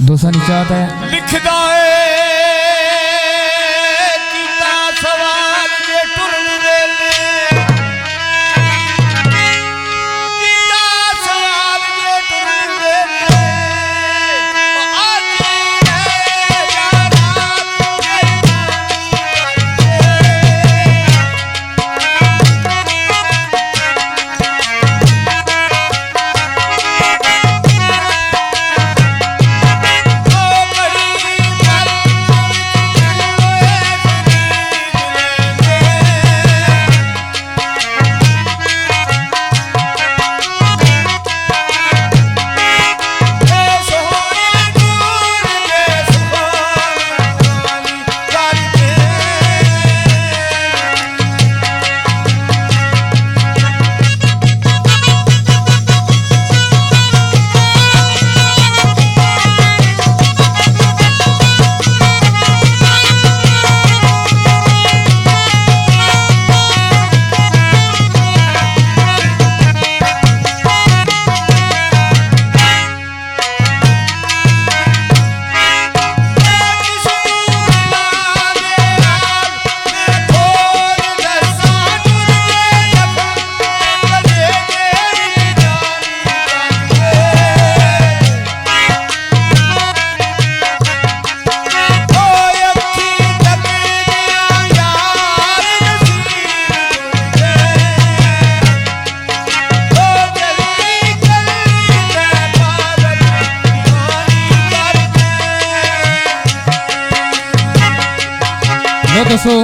दूसरा निचात है लिखदा है कीता सवाल जे टुरन वेले कीता सवाल जे टुरन वेले दोस्तों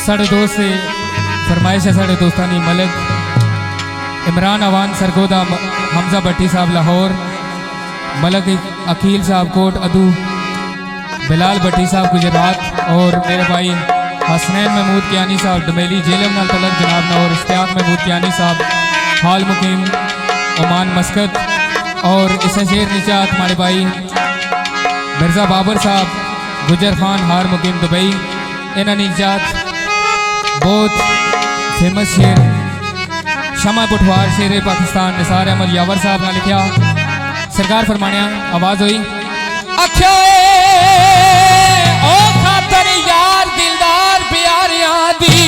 साढ़े दोस्त से फरमाइश है साढ़े दोस्तानी मलिक इमरान अवान सरगोदा हमजा भट्टी साहब लाहौर मलिक अकील साहब कोट अदू बिलाल भट्टी साहब गुजरात और मेरे भाई हसनैन महमूद कियानी साहब डमेली जेलम नाल तलक जनाब और इश्तियाक महमूद कियानी साहब हाल मुकीम ओमान मस्कत और इस शेर निचात हमारे भाई मिर्ज़ा बाबर साहब गुजर खान हार मुकीम दुबई इन्होंने निजात बहुत फेमस शेर शमा बुठवार शेर पाकिस्तान निसार अहमद यावर साहब ने लिखा सरकार फरमाने आवाज हुई आख्या ओ खातर यार दिलदार प्यारियां दी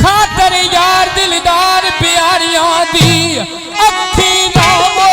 खातर यार दिलदार प्यारियां दी अखी नामो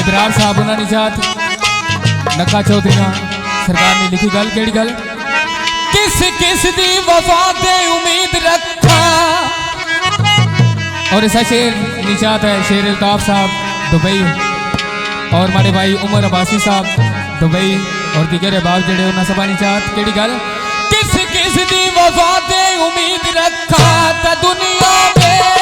इब्रार साहब उन्होंने निजात नक्का चौधरी सरकार ने लिखी गल केड़ी गल किस किस दी वफा ते उम्मीद रखा और ऐसा शेर निजात है शेर अल्ताफ साहब दुबई और हमारे भाई उमर अब्बासी साहब दुबई और दीगर अहबाब जड़े उन्होंने सभा निजात केड़ी गल किस किस दी वफा ते उम्मीद रखा ता दुनिया में